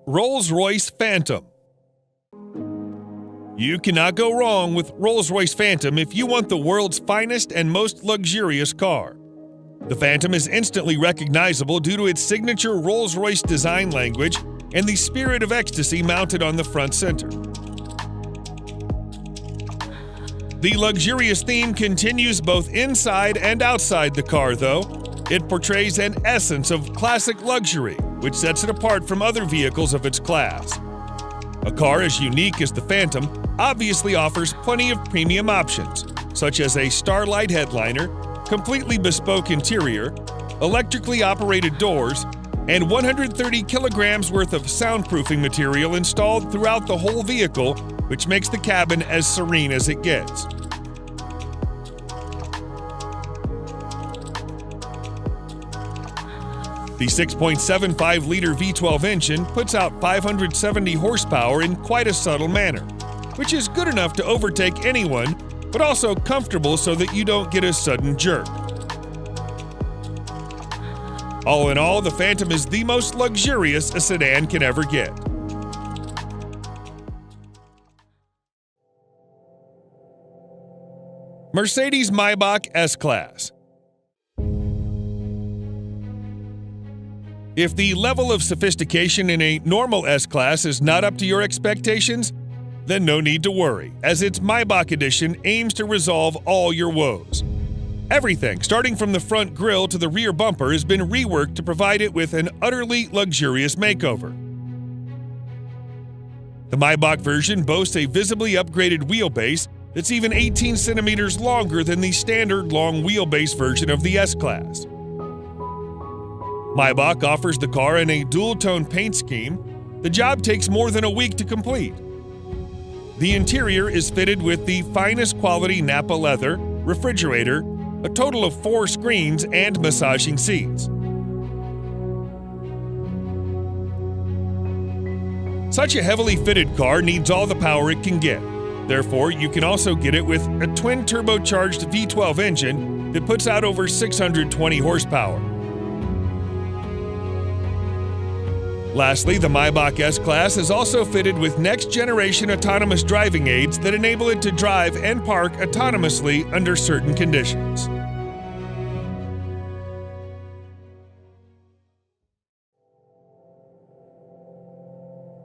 Rolls-Royce Phantom. You cannot go wrong with Rolls-Royce Phantom if you want the world's finest and most luxurious car. The Phantom is instantly recognizable due to its signature Rolls-Royce design language and the spirit of ecstasy mounted on the front center. The luxurious theme continues both inside and outside the car, though. It portrays an essence of classic luxury, which sets it apart from other vehicles of its class. A car as unique as the Phantom obviously offers plenty of premium options, such as a Starlight headliner, completely bespoke interior, electrically operated doors, and 130 kilograms worth of soundproofing material installed throughout the whole vehicle, which makes the cabin as serene as it gets. The 6.75-liter V12 engine puts out 570 horsepower in quite a subtle manner, which is good enough to overtake anyone, but also comfortable so that you don't get a sudden jerk. All in all, the Phantom is the most luxurious a sedan can ever get. Mercedes-Maybach S-Class. If the level of sophistication in a normal S-Class is not up to your expectations, then no need to worry, as its Maybach edition aims to resolve all your woes. Everything, starting from the front grille to the rear bumper, has been reworked to provide it with an utterly luxurious makeover. The Maybach version boasts a visibly upgraded wheelbase that's even 18 centimeters longer than the standard long wheelbase version of the S-Class. Maybach offers the car in a dual-tone paint scheme. The job takes more than a week to complete. The interior is fitted with the finest quality Napa leather, refrigerator, a total of 4 screens, and massaging seats. Such a heavily fitted car needs all the power it can get. Therefore, you can also get it with a twin-turbocharged V12 engine that puts out over 620 horsepower. Lastly, the Maybach S-Class is also fitted with next-generation autonomous driving aids that enable it to drive and park autonomously under certain conditions.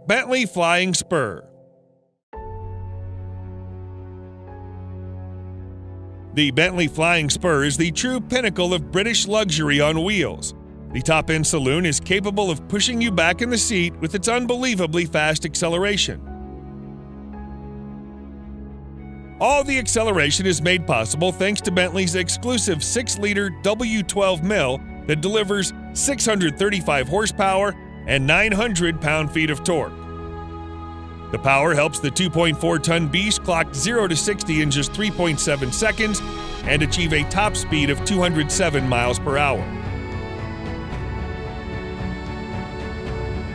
Bentley Flying Spur. The Bentley Flying Spur is the true pinnacle of British luxury on wheels. The top-end saloon is capable of pushing you back in the seat with its unbelievably fast acceleration. All the acceleration is made possible thanks to Bentley's exclusive 6-liter W12 mill that delivers 635 horsepower and 900 pound-feet of torque. The power helps the 2.4-ton beast clock 0 to 60 in just 3.7 seconds and achieve a top speed of 207 miles per hour.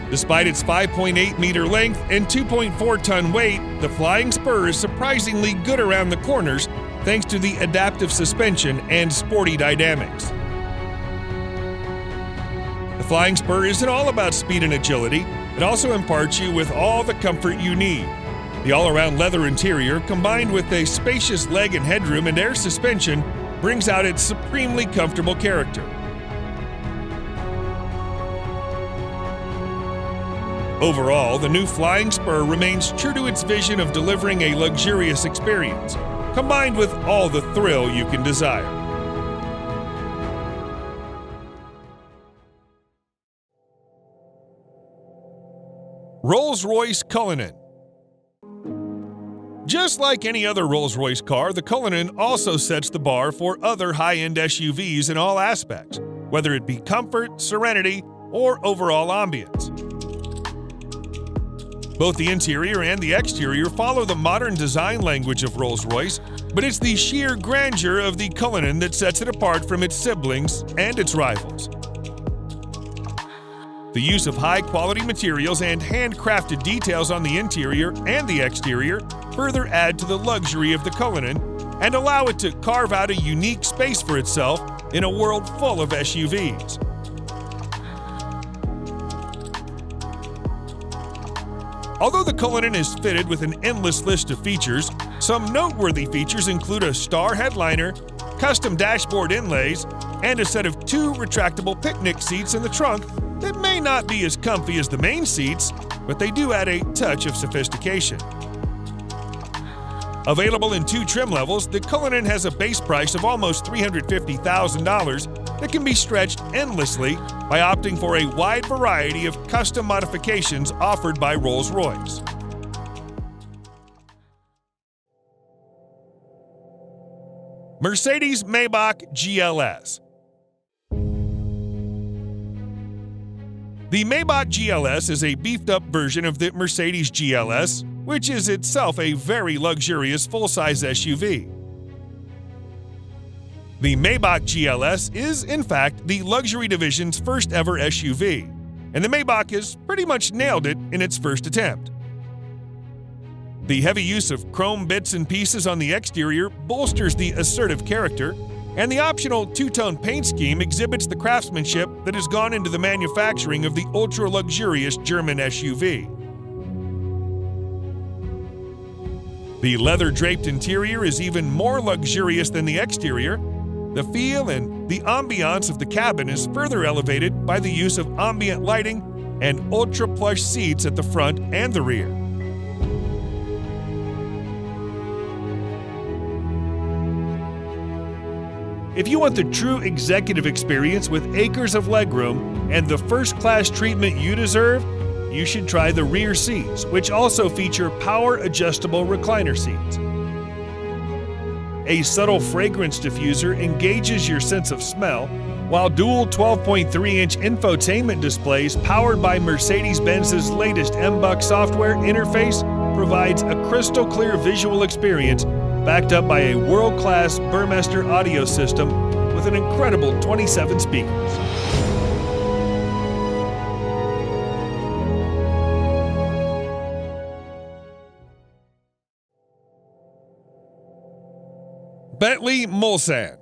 Despite its 5.8-meter length and 2.4-ton weight, the Flying Spur is surprisingly good around the corners thanks to the adaptive suspension and sporty dynamics. The Flying Spur isn't all about speed and agility, it also imparts you with all the comfort you need. The all-around leather interior, combined with a spacious leg and headroom and air suspension, brings out its supremely comfortable character. Overall, the new Flying Spur remains true to its vision of delivering a luxurious experience, combined with all the thrill you can desire. Rolls-Royce Cullinan. Just like any other Rolls-Royce car, the Cullinan also sets the bar for other high-end SUVs in all aspects, whether it be comfort, serenity, or overall ambience. Both the interior and the exterior follow the modern design language of Rolls-Royce, but it's the sheer grandeur of the Cullinan that sets it apart from its siblings and its rivals. The use of high-quality materials and handcrafted details on the interior and the exterior further add to the luxury of the Cullinan and allow it to carve out a unique space for itself in a world full of SUVs. Although the Cullinan is fitted with an endless list of features, some noteworthy features include a star headliner, custom dashboard inlays, and a set of 2 retractable picnic seats in the trunk that may not be as comfy as the main seats, but they do add a touch of sophistication. Available in 2 trim levels, the Cullinan has a base price of almost $350,000 that can be stretched endlessly by opting for a wide variety of custom modifications offered by Rolls-royce. Mercedes-Maybach GLS. The Maybach GLS is a beefed-up version of the Mercedes GLS, which is itself a very luxurious full-size SUV. The Maybach GLS is, in fact, the luxury division's first ever SUV, and the Maybach has pretty much nailed it in its first attempt. The heavy use of chrome bits and pieces on the exterior bolsters the assertive character, and the optional 2-tone paint scheme exhibits the craftsmanship that has gone into the manufacturing of the ultra-luxurious German SUV. The leather-draped interior is even more luxurious than the exterior. The feel and the ambiance of the cabin is further elevated by the use of ambient lighting and ultra-plush seats at the front and the rear. If you want the true executive experience with acres of legroom and the first-class treatment you deserve, you should try the rear seats, which also feature power-adjustable recliner seats. A subtle fragrance diffuser engages your sense of smell, while dual 12.3-inch infotainment displays powered by Mercedes-Benz's latest MBUX software interface provides a crystal-clear visual experience backed up by a world-class Burmester audio system with an incredible 27 speakers. Bentley Mulsanne.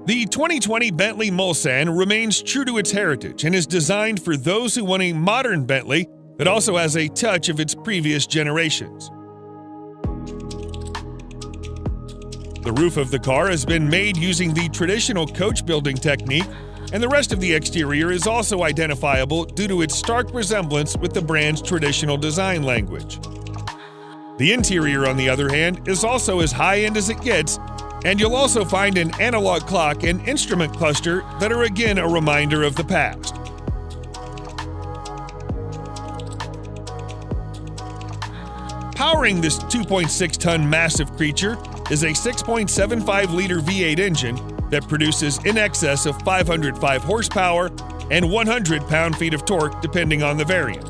The 2020 Bentley Mulsanne remains true to its heritage and is designed for those who want a modern Bentley that also has a touch of its previous generations. The roof of the car has been made using the traditional coach building technique, and the rest of the exterior is also identifiable due to its stark resemblance with the brand's traditional design language. The interior, on the other hand, is also as high-end as it gets, and you'll also find an analog clock and instrument cluster that are again a reminder of the past. Powering this 2.6-ton massive creature is a 6.75-liter V8 engine that produces in excess of 505 horsepower and 100 pound-feet of torque depending on the variant.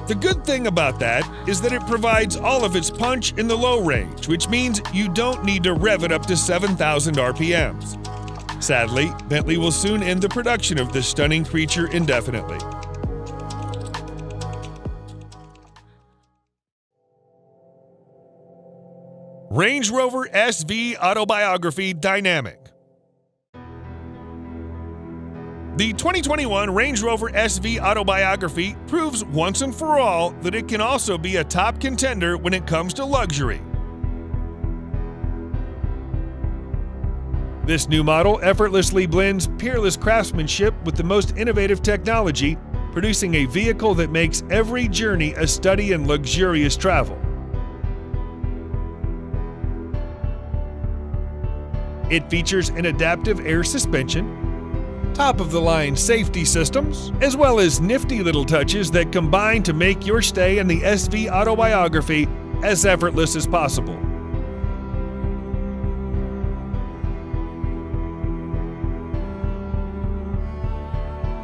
The good thing about that is that it provides all of its punch in the low range, which means you don't need to rev it up to 7,000 RPMs. Sadly, Bentley will soon end the production of this stunning creature indefinitely. Range Rover SVAutbiography Dynamic. The 2021 Range Rover SVAutbiography proves once and for all that it can also be a top contender when it comes to luxury. This new model effortlessly blends peerless craftsmanship with the most innovative technology, producing a vehicle that makes every journey a study in luxurious travel. It features an adaptive air suspension, top-of-the-line safety systems, as well as nifty little touches that combine to make your stay in the SVAutbiography as effortless as possible.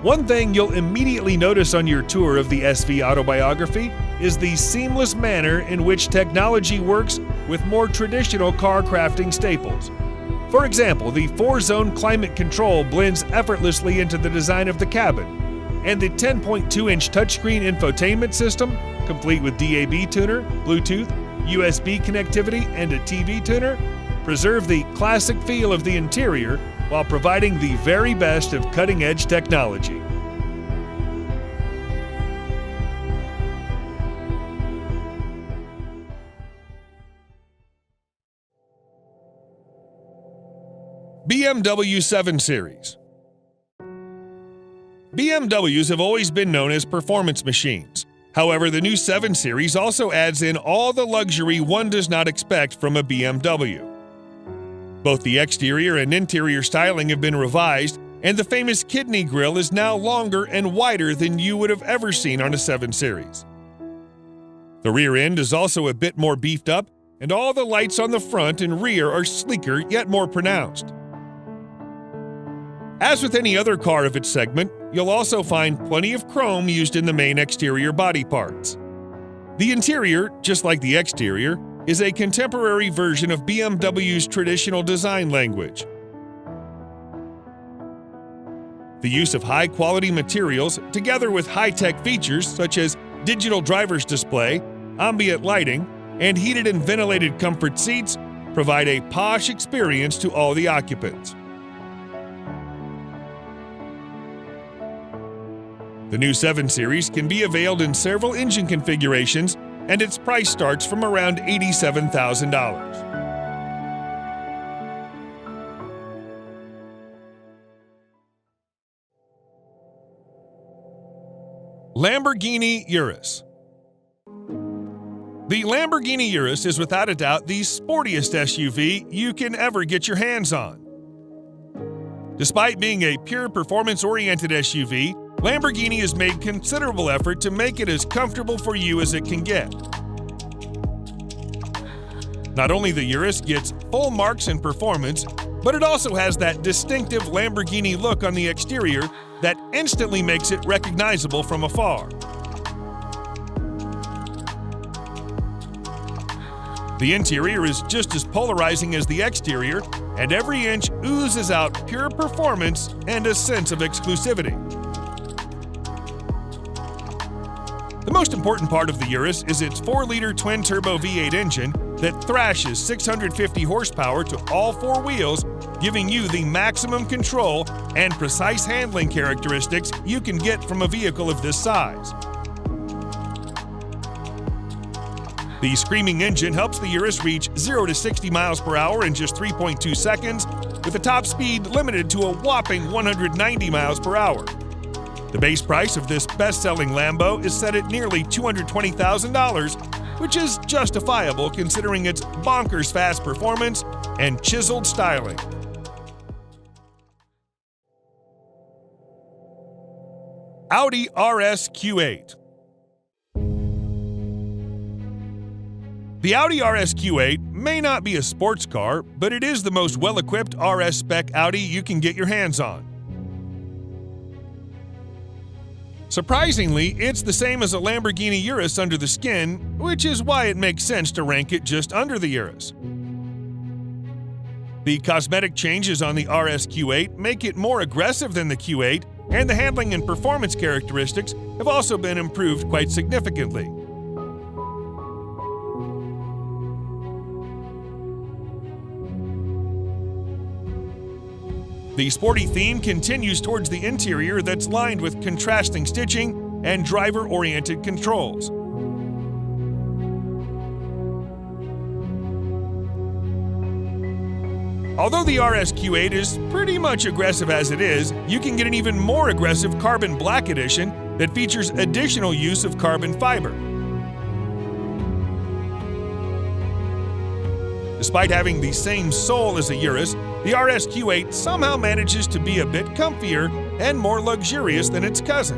One thing you'll immediately notice on your tour of the SVAutbiography is the seamless manner in which technology works with more traditional car crafting staples. For example, the 4-zone climate control blends effortlessly into the design of the cabin, and the 10.2-inch touchscreen infotainment system, complete with DAB tuner, Bluetooth, USB connectivity, and a TV tuner, preserve the classic feel of the interior while providing the very best of cutting-edge technology. BMW 7 Series. BMWs have always been known as performance machines. However, the new 7 Series also adds in all the luxury one does not expect from a BMW. Both the exterior and interior styling have been revised, and the famous kidney grille is now longer and wider than you would have ever seen on a 7 Series. The rear end is also a bit more beefed up, and all the lights on the front and rear are sleeker yet more pronounced. As with any other car of its segment, you'll also find plenty of chrome used in the main exterior body parts. The interior, just like the exterior, is a contemporary version of BMW's traditional design language. The use of high-quality materials, together with high-tech features such as digital driver's display, ambient lighting, and heated and ventilated comfort seats, provide a posh experience to all the occupants. The new 7 Series can be availed in several engine configurations, and its price starts from around $87,000. Lamborghini Urus. The Lamborghini Urus is without a doubt the sportiest SUV you can ever get your hands on. Despite being a pure performance-oriented SUV, Lamborghini has made considerable effort to make it as comfortable for you as it can get. Not only the Urus gets full marks in performance, but it also has that distinctive Lamborghini look on the exterior that instantly makes it recognizable from afar. The interior is just as polarizing as the exterior, and every inch oozes out pure performance and a sense of exclusivity. The most important part of the Urus is its 4-liter twin-turbo V8 engine that thrashes 650 horsepower to all 4 wheels, giving you the maximum control and precise handling characteristics you can get from a vehicle of this size. The screaming engine helps the Urus reach 0 to 60 miles per hour in just 3.2 seconds, with a top speed limited to a whopping 190 miles per hour. The base price of this best-selling Lambo is set at nearly $220,000, which is justifiable considering its bonkers fast performance and chiseled styling. Audi RS Q8. The Audi RS Q8 may not be a sports car, but it is the most well-equipped RS spec Audi you can get your hands on. Surprisingly, it's the same as a Lamborghini Urus under the skin, which is why it makes sense to rank it just under the Urus. The cosmetic changes on the RS Q8 make it more aggressive than the Q8, and the handling and performance characteristics have also been improved quite significantly. The sporty theme continues towards the interior that's lined with contrasting stitching and driver-oriented controls. Although the RS Q8 is pretty much aggressive as it is, you can get an even more aggressive Carbon Black Edition that features additional use of carbon fiber. Despite having the same sole as a Urus, the RS Q8 somehow manages to be a bit comfier and more luxurious than its cousin.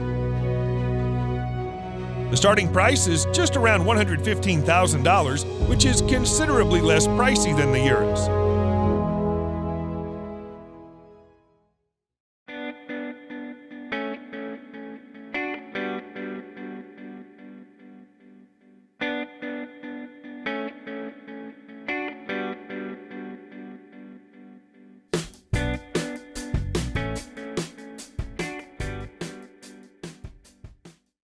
The starting price is just around $115,000, which is considerably less pricey than the Urus.